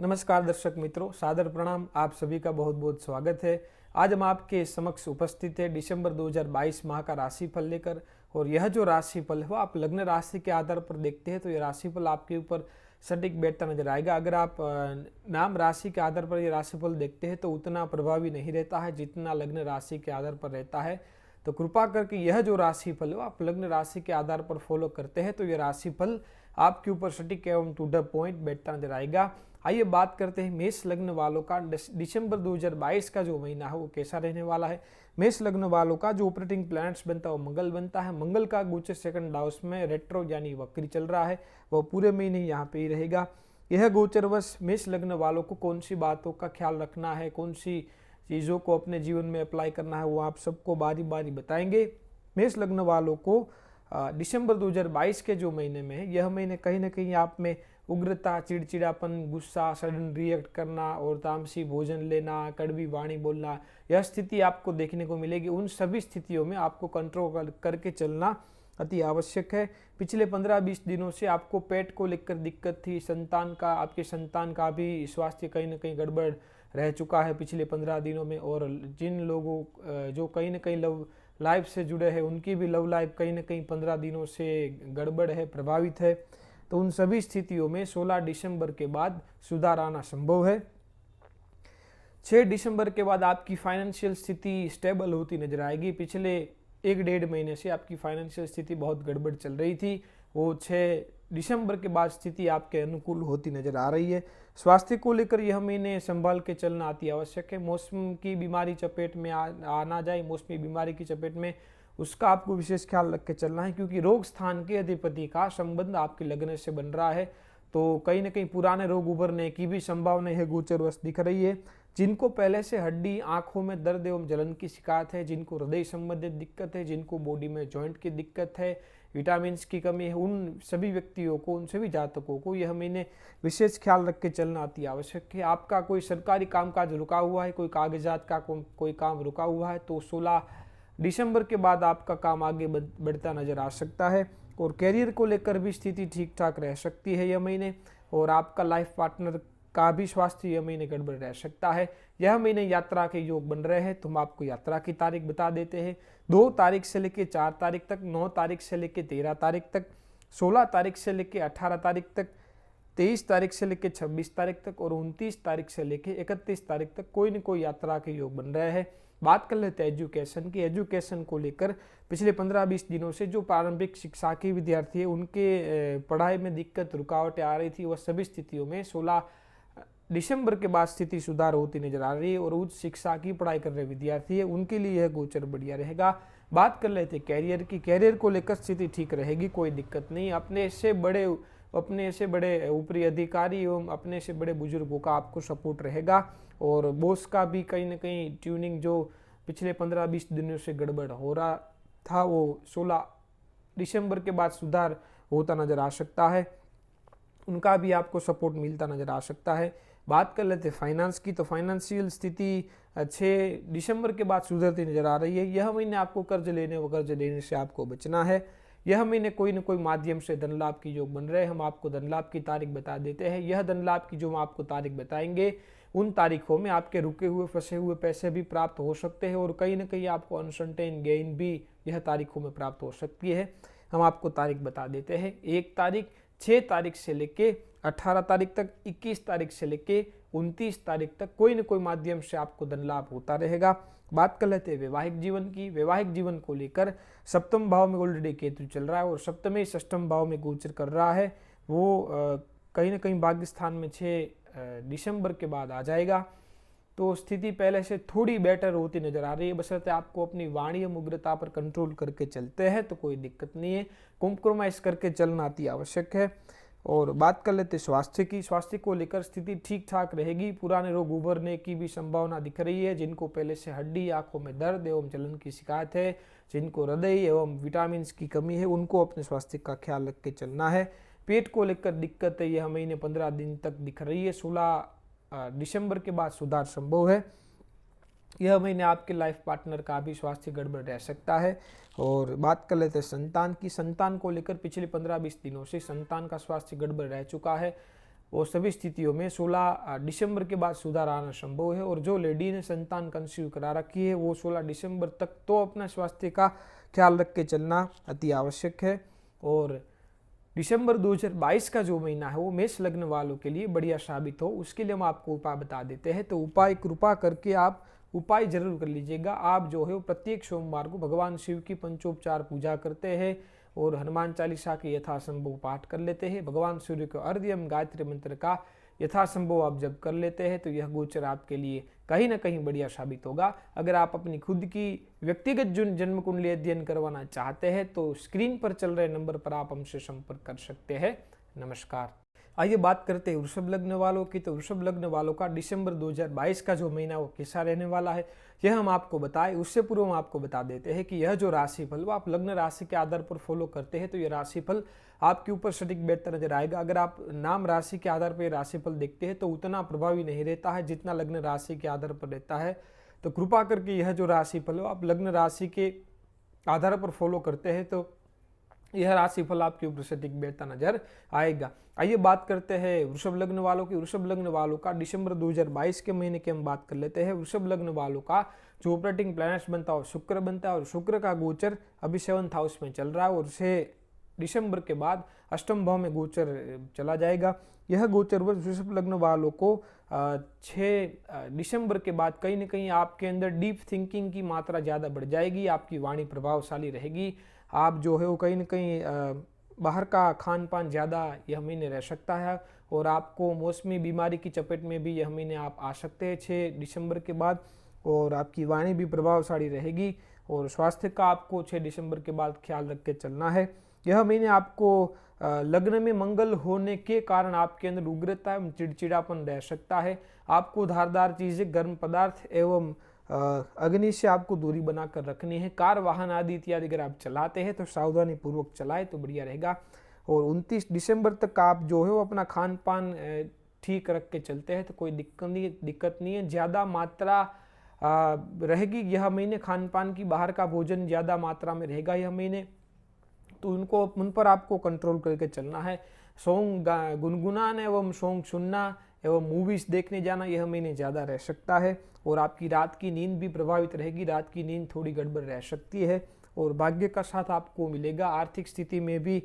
नमस्कार दर्शक मित्रों, सादर प्रणाम। आप सभी का बहुत बहुत स्वागत है। आज हम आपके समक्ष उपस्थित है दिसंबर 2022 माह का राशिफल लेकर। और यह जो राशिफल है वो आप लग्न राशि के आधार पर देखते हैं तो यह राशिफल आपके ऊपर सटीक बैठता नजर आएगा। अगर आप नाम राशि के आधार पर यह राशिफल देखते हैं तो उतना प्रभावी नहीं रहता है जितना लग्न राशि के आधार पर रहता है। तो कृपा करके यह जो राशिफल है आप लग्न राशि के आधार पर फॉलो करते हैं तो यह राशिफल आपके ऊपर सटीक एवं टू द पॉइंट बैठता नजर आएगा। आइए बात करते हैं मेष लग्न वालों का दिसंबर 2022 का जो महीना है वो कैसा रहने वाला है। मेष लग्न वालों का जो ऑपरेटिंग प्लैनेट्स बनता है वो मंगल बनता है। मंगल का गोचर सेकंड हाउस में रेट्रो यानी वक्री चल रहा है, वो पूरे महीने यहाँ पे ही रहेगा। यह गोचरवश मेष लग्न वालों को कौन सी बातों का ख्याल रखना है, कौन सी चीज़ों को अपने जीवन में अप्लाई करना है, वो आप सबको बारी बारी बताएंगे। मेष लग्न वालों को दिसंबर 2022 के जो महीने में है, यह महीने कहीं ना कहीं आप में उग्रता, चिड़चिड़ापन, गुस्सा, सडन रिएक्ट करना और तामसी भोजन लेना, कड़वी वाणी बोलना, यह स्थिति आपको देखने को मिलेगी। उन सभी स्थितियों में आपको कंट्रोल करके चलना अति आवश्यक है। पिछले 15-20 दिनों से आपको पेट को लेकर दिक्कत थी, आपके संतान का भी स्वास्थ्य कहीं ना कहीं गड़बड़ रह चुका है पिछले 15 दिनों में। और जिन लोगों जो कहीं ना कहीं लव लाइफ से जुड़े हैं उनकी भी लव लाइफ कहीं ना कहीं 15 दिनों से गड़बड़ है, प्रभावित है। तो उन सभी स्थितियों में 16 दिसंबर के बाद सुधार आना संभव है। 6 दिसंबर के बाद आपकी फाइनेंशियल स्थिति स्टेबल होती नजर आएगी। पिछले 1-1.5 महीने से आपकी फाइनेंशियल स्थिति बहुत गड़बड़ चल रही थी, वो 6 दिसंबर के बाद स्थिति आपके अनुकूल होती नजर आ रही है। स्वास्थ्य को लेकर यह महीने संभाल के चलना अति आवश्यक है। मौसम की बीमारी चपेट में आ ना जाए, मौसमी बीमारी की चपेट में उसका आपको विशेष ख्याल रख के चलना है, क्योंकि रोग स्थान के अधिपति का संबंध आपके लग्न से बन रहा है। तो कहीं ना कहीं पुराने रोग उभरने की भी संभावना है, गोचरवश दिख रही है। जिनको पहले से हड्डी, आंखों में दर्द एवं जलन की शिकायत है, जिनको हृदय संबंधित दिक्कत है, जिनको बॉडी में जॉइंट की दिक्कत है, विटामिन की कमी है, उन सभी व्यक्तियों को, उन सभी जातकों को यह महीने विशेष ख्याल रख के चलना अति आवश्यक है। आपका कोई सरकारी कामकाज रुका हुआ है, कोई कागजात का कोई काम रुका हुआ है, तो 16 दिसंबर के बाद आपका काम आगे बढ़ता नजर आ सकता है। और कैरियर को लेकर भी स्थिति ठीक ठाक रह सकती है यह महीने। और आपका लाइफ पार्टनर का भी स्वास्थ्य यह महीने गड़बड़ रह सकता है। यह महीने यात्रा के योग बन रहे हैं, तो हम आपको यात्रा की तारीख बता देते हैं। 2 तारीख से लेकर 4 तारीख तक, 9 तारीख से लेकर 13 तारीख तक, 16 तारीख से लेकर 18 तारीख तक, 23 तारीख से लेकर 26 तारीख तक और 29 तारीख से लेकर 31 तारीख तक कोई न कोई यात्रा के योग बन रहे हैं। बात कर लेते हैं एजुकेशन की। एजुकेशन को लेकर पिछले 15-20 दिनों से जो प्रारंभिक शिक्षा के विद्यार्थी है उनके पढ़ाई में दिक्कत, रुकावटें आ रही थी, वह सभी स्थितियों में 16 दिसंबर के बाद स्थिति सुधार होती नजर आ रही है। और उच्च शिक्षा की पढ़ाई कर रहे विद्यार्थी है उनके लिए यह गोचर बढ़िया रहेगा। बात कर लेते कैरियर की। कैरियर को लेकर स्थिति ठीक रहेगी, कोई दिक्कत नहीं। अपने से बड़े ऊपरी अधिकारी एवं अपने से बड़े बुजुर्गों का आपको सपोर्ट रहेगा। और बॉस का भी कहीं ना कहीं ट्यूनिंग जो पिछले 15-20 दिनों से गड़बड़ हो रहा था वो 16 दिसंबर के बाद सुधार होता नजर आ सकता है, उनका भी आपको सपोर्ट मिलता नजर आ सकता है। बात कर लेते फाइनेंस की। तो फाइनेंशियल स्थिति 6 दिसंबर के बाद सुधरती नजर आ रही है। यह महीने आपको कर्ज लेने से आपको बचना है। यह महीने कोई न कोई माध्यम से धन लाभ की योग बन रहे हैं। हम आपको धन लाभ की तारीख बता देते हैं। यह धन लाभ की जो हम आपको तारीख बताएंगे उन तारीखों में आपके रुके हुए, फंसे हुए पैसे भी प्राप्त हो सकते हैं और कहीं ना कहीं आपको अनसर्टेन गेन भी यह तारीखों में प्राप्त हो सकती है। हम आपको तारीख बता देते हैं। 1 तारीख, 6 तारीख से लेके 18 तारीख तक, 21 तारीख से लेके 29 तारीख तक कोई न कोई माध्यम से आपको धन लाभ होता रहेगा। बात कर लेते हैं वैवाहिक जीवन की। वैवाहिक जीवन को लेकर सप्तम भाव में ऑलरेडी केतु चल रहा है और सप्तम षष्ठम भाव में गोचर कर रहा है। वो कहीं ना कहीं भाग्य स्थान में 6 दिसंबर के बाद आ जाएगा। तो स्थिति पहले से थोड़ी बेटर होती नजर आ रही है, बशर्ते आपको अपनी वाणी एवं उग्रता पर कंट्रोल करके चलते हैं तो कोई दिक्कत नहीं है। कॉम्प्रोमाइज करके चलना अति आवश्यक है। और बात कर लेते स्वास्थ्य की। स्वास्थ्य को लेकर स्थिति ठीक ठाक रहेगी। पुराने रोग उभरने की भी संभावना दिख रही है। जिनको पहले से हड्डी, आंखों में दर्द एवं जलन की शिकायत है, जिनको हृदय एवं विटामिन की कमी है, उनको अपने स्वास्थ्य का ख्याल रख के चलना है। पेट को लेकर दिक्कत है, यह महीने 15 दिन तक दिख रही है। 16 दिसंबर के बाद सुधार संभव है। यह महीने आपके लाइफ पार्टनर का भी स्वास्थ्य गड़बड़ रह सकता है। और बात कर लेते हैं संतान की। संतान को लेकर पिछले 15-20 दिनों से संतान का स्वास्थ्य गड़बड़ रह चुका है। और सभी स्थितियों में 16 दिसंबर के बाद सुधार आना संभव है। और जो लेडी ने संतान कंसीव करा रखी है वो 16 दिसंबर तक तो अपना स्वास्थ्य का ख्याल रख के चलना अति आवश्यक है। और दिसंबर 2022 का जो महीना है वो मेष लग्न वालों के लिए बढ़िया साबित हो, उसके लिए हम आपको उपाय बता देते हैं। तो उपाय कृपा करके आप उपाय जरूर कर लीजिएगा। आप जो है वो प्रत्येक सोमवार को भगवान शिव की पंचोपचार पूजा करते हैं और हनुमान चालीसा के यथासंभव पाठ कर लेते हैं। भगवान सूर्य को अर्घ्य एवं गायत्री मंत्र का यथासंभव आप जब कर लेते हैं तो यह गोचर आपके लिए कहीं ना कहीं बढ़िया साबित होगा। अगर आप अपनी खुद की व्यक्तिगत जन्म कुंडली अध्ययन करवाना चाहते हैं तो स्क्रीन पर चल रहे नंबर पर आप हमसे संपर्क कर सकते हैं। नमस्कार। आइए बात करते हैं वृषभ लग्न वालों की। तो वृषभ लग्न वालों का दिसंबर 2022 का जो महीना वो कैसा रहने वाला है यह हम आपको बताएं। उससे पूर्व हम आपको बता देते हैं कि यह जो राशिफल वो आप लग्न राशि के आधार पर फॉलो करते हैं तो यह राशिफल आपके ऊपर सटीक बेहतर नजर आएगा। अगर आप नाम राशि के आधार पर राशिफल देखते हैं तो उतना प्रभावी नहीं रहता है जितना लग्न राशि के आधार पर रहता है। तो कृपा करके यह जो राशिफल हो आप लग्न राशि के आधार पर फॉलो करते हैं तो यह राशिफल आपके ऊपर सटीक बेहतर नजर आएगा। आइए बात करते हैं वृषभ लग्न वालों की। वृषभ लग्न वालों का दिसंबर 2022 के महीने की हम बात कर लेते हैं। वृषभ लग्न वालों का जो ऑपरेटिंग प्लैनेट्स बनता है शुक्र बनता है और शुक्र का गोचर अभी 7th हाउस में चल रहा है और 6 दिसंबर के बाद अष्टम भाव में गोचर चला जाएगा। यह गोचर वृषभ लग्न वालों को 6 दिसंबर के बाद कहीं ना कहीं आपके अंदर डीप थिंकिंग की मात्रा ज़्यादा बढ़ जाएगी, आपकी वाणी प्रभावशाली रहेगी। आप जो है वो कहीं ना कहीं बाहर का खान पान ज़्यादा यह महीने रह सकता है और आपको मौसमी बीमारी की चपेट में भी यह महीने आप आ सकते हैं 6 दिसंबर के बाद। और आपकी वाणी भी प्रभावशाली रहेगी और स्वास्थ्य का आपको 6 दिसंबर के बाद ख्याल रख के चलना है। यह महीने आपको लग्न में मंगल होने के कारण आपके अंदर उग्रता एवं चिड़चिड़ापन रह सकता है। आपको धारदार चीज़ें, गर्म पदार्थ एवं अग्नि से आपको दूरी बनाकर रखनी है। कार, वाहन आदि इत्यादि अगर आप चलाते हैं तो सावधानी पूर्वक चलाए तो बढ़िया रहेगा। और 29 दिसंबर तक आप जो है वो अपना खान पान ठीक रख के चलते हैं तो कोई दिक्कत नहीं है। ज़्यादा मात्रा रहेगी यह महीने खान पान की, बाहर का भोजन ज़्यादा मात्रा में रहेगा यह महीने, तो उन पर आपको कंट्रोल करके चलना है। सॉन्ग गुनगुनाना एवं सॉन्ग सुनना एवं मूवीज देखने जाना यह महीने ज़्यादा रह सकता है। और आपकी रात की नींद भी प्रभावित रहेगी, रात की नींद थोड़ी गड़बड़ रह सकती है। और भाग्य का साथ आपको मिलेगा। आर्थिक स्थिति में भी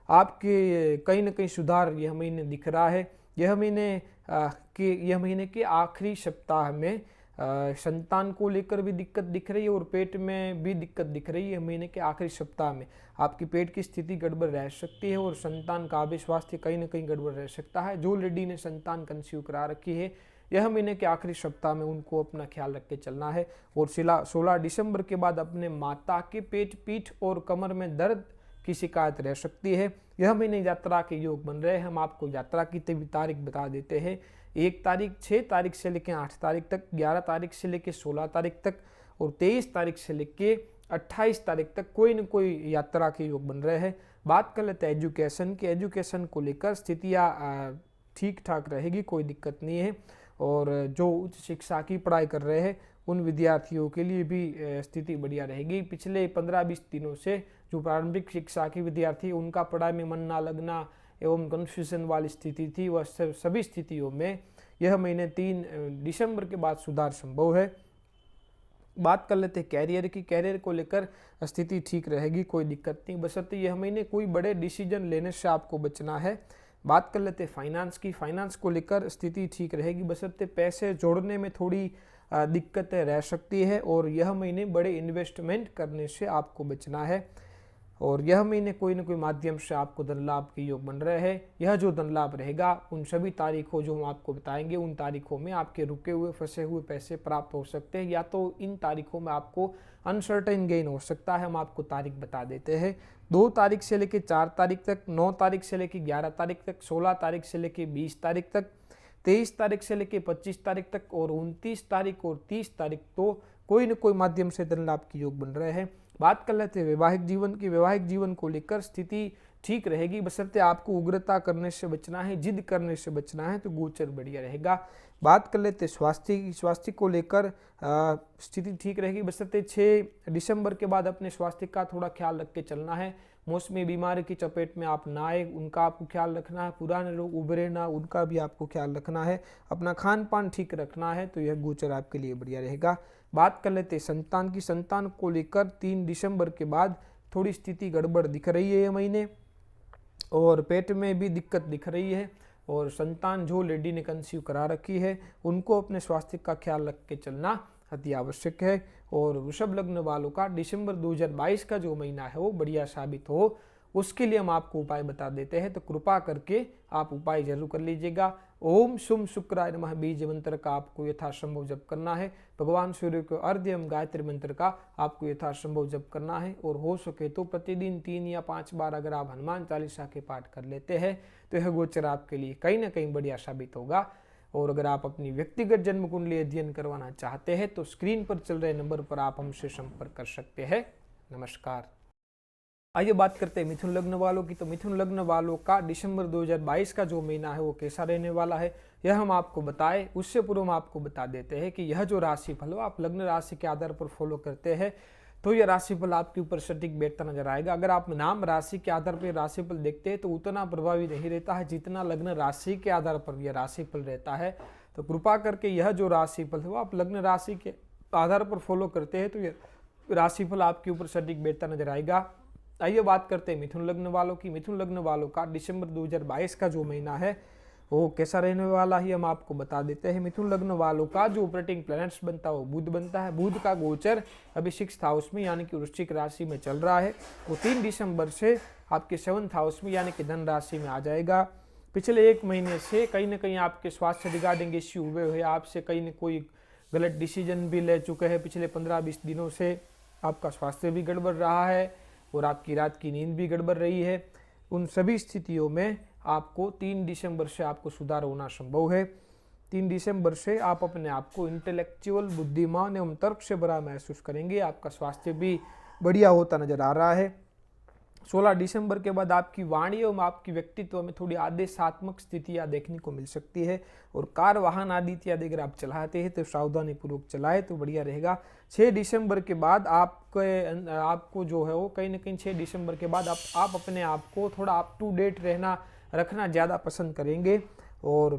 आपके कहीं ना कहीं सुधार यह महीने दिख रहा है। यह महीने के आखिरी सप्ताह में संतान को लेकर भी दिक्कत दिख रही है और पेट में भी दिक्कत दिख रही है। महीने के आखिरी सप्ताह में आपकी पेट की स्थिति गड़बड़ रह सकती है और संतान का भी स्वास्थ्य कहीं ना कहीं गड़बड़ रह सकता है। जो लेडी ने संतान कंसीव करा रखी है यह महीने के आखिरी सप्ताह में उनको अपना ख्याल रख के चलना है। और 16 दिसंबर के बाद अपने माता के पेट, पीठ और कमर में दर्द की शिकायत रह सकती है। यह महीने यात्रा के योग बन रहे हैं। हम आपको यात्रा की तारीख बता देते हैं। 1 तारीख, 6 तारीख से लेकर 8 तारीख तक, 11 तारीख से लेकर 16 तारीख तक और 23 तारीख से लेकर 28 तारीख तक कोई न कोई यात्रा के योग बन रहे हैं। बात कर लेते हैं एजुकेशन की। एजुकेशन को लेकर स्थितियाँ ठीक ठाक रहेगी, कोई दिक्कत नहीं है। और जो उच्च शिक्षा की पढ़ाई कर रहे हैं उन विद्यार्थियों के लिए भी स्थिति बढ़िया रहेगी। पिछले 15-20 दिनों से जो प्रारंभिक शिक्षा के विद्यार्थी उनका पढ़ाई में मन ना लगना एवं कन्फ्यूजन वाली स्थिति थी, वह सभी स्थितियों में यह महीने 3 दिसंबर के बाद सुधार संभव है। बात कर लेते हैं कैरियर की। कैरियर को लेकर स्थिति ठीक रहेगी, कोई दिक्कत नहीं, बशर्ते यह महीने कोई बड़े डिसीजन लेने से आपको बचना है। बात कर लेते हैं फाइनेंस की। फाइनेंस को लेकर स्थिति ठीक रहेगी, बशर्ते पैसे जोड़ने में थोड़ी दिक्कतें रह सकती है और यह महीने बड़े इन्वेस्टमेंट करने से आपको बचना है। और यह महीने कोई न कोई माध्यम से आपको धन लाभ के योग बन रहे हैं। यह जो धन लाभ रहेगा उन सभी तारीखों जो हम आपको बताएंगे उन तारीखों में आपके रुके हुए फंसे हुए पैसे प्राप्त हो सकते हैं, या तो इन तारीखों में आपको अनसर्टेन गेन हो सकता है। हम आपको तारीख बता देते हैं। 2 तारीख से लेकर 4 तारीख तक, 9 तारीख से लेकर 11 तारीख तक, 16 तारीख से लेकर 20 तारीख तक, 23 तारीख से लेकर 25 तारीख तक और 29 तारीख और 30 तारीख तो कोई न कोई माध्यम से धन लाभ के योग बन रहे हैं। बात कर लेते हैं वैवाहिक जीवन की। वैवाहिक जीवन को लेकर स्थिति ठीक रहेगी, बशर्ते आपको उग्रता करने से बचना है, जिद करने से बचना है, तो गोचर बढ़िया रहेगा। बात कर लेते हैं स्वास्थ्य की। स्वास्थ्य को लेकर स्थिति ठीक रहेगी, बशर्ते 6 दिसंबर के बाद अपने स्वास्थ्य का थोड़ा ख्याल रख के चलना है। मौसमी बीमारी की चपेट में आप ना आए, उनका आपको ख्याल रखना है। पुराने रोग उभरे ना, उनका भी आपको ख्याल रखना है। अपना खान पान ठीक रखना है, तो यह गोचर आपके लिए बढ़िया रहेगा। बात कर लेते हैं संतान की। संतान को लेकर 3 दिसंबर के बाद थोड़ी स्थिति गड़बड़ दिख रही है ये महीने, और पेट में भी दिक्कत दिख रही है। और संतान जो लेडी ने कंसीव करा रखी है उनको अपने स्वास्थ्य का ख्याल रख के चलना अति आवश्यक है। और वृषभ लग्न वालों का दिसंबर 2022 का जो महीना है वो बढ़िया साबित हो, उसके लिए हम आपको उपाय बता देते हैं, तो कृपा करके आप उपाय जरूर कर लीजिएगा। ओम शुम शुक्राय नमः बीज मंत्र का आपको यथासंभव जप करना है। भगवान सूर्य को अर्घ्य एवं गायत्री मंत्र का आपको यथासंभव जप करना है। और हो सके तो प्रतिदिन 3 या 5 बार अगर आप हनुमान चालीसा के पाठ कर लेते हैं तो यह गोचर आपके लिए कहीं ना कहीं बढ़िया साबित होगा। और अगर आप अपनी व्यक्तिगत जन्म कुंडली अध्ययन करवाना चाहते हैं तो स्क्रीन पर चल रहे नंबर पर आप हमसे संपर्क कर सकते हैं। नमस्कार। आइए बात करते हैं मिथुन लग्न वालों की। तो मिथुन लग्न वालों का दिसंबर 2022 का जो महीना है वो कैसा रहने वाला है यह हम आपको बताएं, उससे पूर्व हम आपको बता देते हैं कि यह जो राशिफल आप लग्न राशि के आधार पर फॉलो करते हैं तो यह राशिफल आपके ऊपर सटीक बैठता नजर आएगा। अगर आप नाम राशि के आधार पर राशिफल देखते हैं तो उतना प्रभावी नहीं रहता है जितना लग्न राशि के आधार पर यह राशिफल रहता है। तो कृपा करके यह जो राशिफल है वो आप लग्न राशि के आधार पर फॉलो करते हैं तो यह राशिफल आपके ऊपर सटीक बैठता नजर आएगा। आइए बात करते हैं मिथुन लग्न वालों की। मिथुन लग्न वालों का दिसंबर 2022 का जो महीना है वो कैसा रहने वाला है हम आपको बता देते हैं। मिथुन लग्न वालों का जो ऑपरेटिंग प्लैनेट्स बनता है वो बुध बनता है। बुध का गोचर अभी 6th हाउस में यानी कि वृश्चिक राशि में चल रहा है। वो 3 दिसंबर से आपके 7th हाउस में यानी कि धन राशि में आ जाएगा। पिछले 1 महीने से कहीं ना कहीं आपके स्वास्थ्य रिगार्डिंग इश्यू हुए हुए, आपसे कहीं न कोई गलत डिसीजन भी ले चुके हैं। पिछले 15-20 दिनों से आपका स्वास्थ्य भी गड़बड़ रहा है और आपकी रात की नींद भी गड़बड़ रही है। उन सभी स्थितियों में आपको 3 दिसंबर से आपको सुधार होना संभव है। 3 दिसंबर से आप अपने आप को इंटेलेक्चुअल, बुद्धिमान एवं तर्क से भरा महसूस करेंगे। आपका स्वास्थ्य भी बढ़िया होता नजर आ रहा है। 16 दिसंबर के बाद आपकी वाणी एवं आपकी व्यक्तित्व में थोड़ी आदेशात्मक स्थितियां देखने को मिल सकती है। और कार, वाहन आदि इत्यादि अगर आप चलाते हैं तो सावधानी पूर्वक चलाए तो बढ़िया रहेगा। 6 दिसंबर के बाद आपको जो है वो कहीं ना कहीं 6 दिसंबर के बाद आप अपने आप को थोड़ा अप टू डेट रखना ज़्यादा पसंद करेंगे। और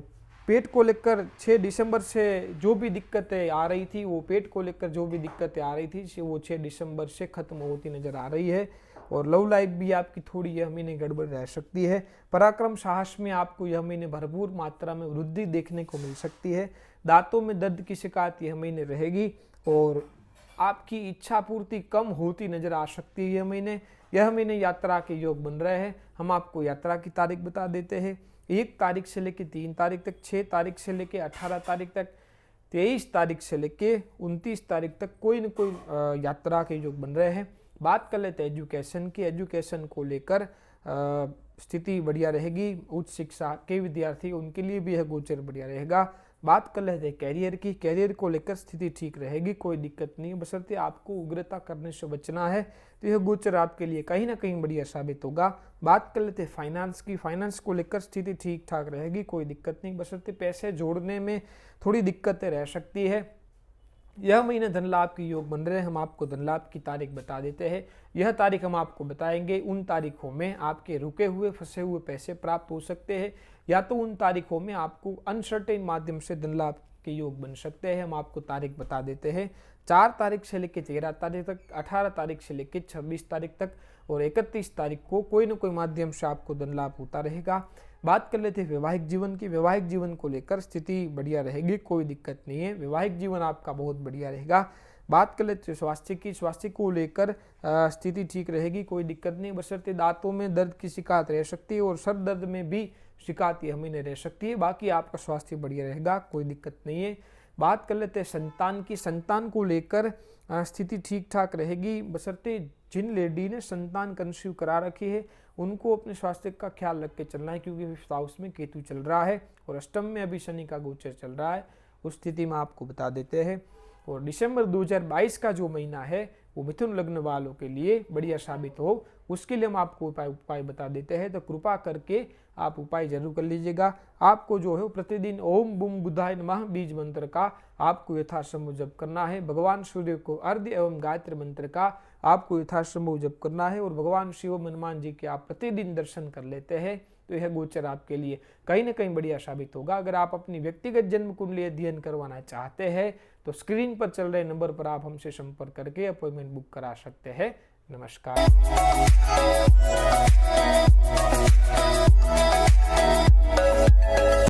पेट को लेकर 6 दिसंबर से जो भी दिक्कतें आ रही थी, वो पेट को लेकर जो भी दिक्कतें आ रही थी वो 6 दिसंबर से खत्म होती नजर आ रही है। और लव लाइफ भी आपकी थोड़ी यह महीने गड़बड़ रह सकती है। पराक्रम साहस में आपको यह महीने भरपूर मात्रा में वृद्धि देखने को मिल सकती है। दांतों में दर्द की शिकायत यह महीने रहेगी और आपकी इच्छा पूर्ति कम होती नजर आ सकती है। यह महीने यात्रा के योग बन रहे हैं। हम आपको यात्रा की तारीख बता देते हैं। 1 तारीख से लेकर 3 तारीख तक, 6 तारीख से लेकर 18 तारीख तक, 23 तारीख से लेकर 29 तारीख तक कोई न कोई यात्रा के योग बन रहे हैं। बात कर लेते हैं एजुकेशन की। एजुकेशन को लेकर स्थिति बढ़िया रहेगी। उच्च शिक्षा के विद्यार्थी उनके लिए भी यह गोचर बढ़िया रहेगा। बात कर लेते हैं कैरियर की। कैरियर को लेकर स्थिति ठीक रहेगी, कोई दिक्कत नहीं, बशर्ते आपको उग्रता करने से बचना है तो यह गोचर आपके लिए कहीं ना कहीं बढ़िया साबित होगा। बात कर लेते हैं फाइनेंस की। फाइनेंस को लेकर स्थिति ठीक ठाक रहेगी, कोई दिक्कत नहीं, बशर्ते पैसे जोड़ने में थोड़ी दिक्कतें रह सकती है। यह महीने धन लाभ के योग बन रहे हैं। हम आपको धन लाभ की तारीख बता देते हैं। यह तारीख हम आपको बताएंगे। उन तारीखों में आपके रुके हुए फंसे हुए पैसे प्राप्त हो सकते हैं, या तो उन तारीखों में आपको अनसर्टेन माध्यम से धन लाभ के योग बन सकते हैं। हम आपको तारीख बता देते हैं। 4 तारीख से लेकर 13 तारीख तक, 18 तारीख से लेकर 26 तारीख तक और 31 तारीख को कोई न कोई माध्यम से आपको धन लाभ होता रहेगा। बात कर लेते हैं वैवाहिक जीवन की। वैवाहिक जीवन को लेकर स्थिति बढ़िया रहेगी, कोई दिक्कत नहीं है, वैवाहिक जीवन आपका बहुत बढ़िया रहेगा। बात कर लेते हैं स्वास्थ्य की। स्वास्थ्य को लेकर स्थिति ठीक रहेगी, कोई दिक्कत नहीं, बशर्ते दांतों में दर्द की शिकायत रह सकती है और सर दर्द में भी शिकायत यह महीने रह सकती है। बाकी आपका स्वास्थ्य बढ़िया रहेगा, कोई दिक्कत नहीं है। बात कर लेते हैं संतान की। संतान को लेकर स्थिति ठीक ठाक रहेगी, बशर्ते जिन लेडी ने संतान कंसीव करा रखी है उनको अपने स्वास्थ्य का ख्याल रख के चलना है, क्योंकि 5th हाउस में केतु चल रहा है और अष्टम में अभी शनि का गोचर चल रहा है। उस स्थिति में आपको बता देते हैं। और दिसंबर 2022 का जो महीना है वो मिथुन लग्न वालों के लिए बढ़िया साबित हो, उसके लिए हम आपको उपाय बता देते हैं, तो कृपा करके आप उपाय जरूर कर लीजिएगा। आपको जो है प्रतिदिन ओम बुम बुधाय नमः बीज मंत्र का आपको यथासंभव जप करना है। भगवान सूर्य को अर्घ्य एवं गायत्री मंत्र का आपको यथासंभव जप करना है। और भगवान शिव हनुमान जी के आप प्रतिदिन दर्शन कर लेते हैं तो यह गोचर आपके लिए कहीं ना कहीं बढ़िया साबित होगा। अगर आप अपनी व्यक्तिगत जन्म कुंडली अध्ययन करवाना चाहते हैं तो स्क्रीन पर चल रहे नंबर पर आप हमसे संपर्क करके अपॉइंटमेंट बुक करा सकते हैं। नमस्कार।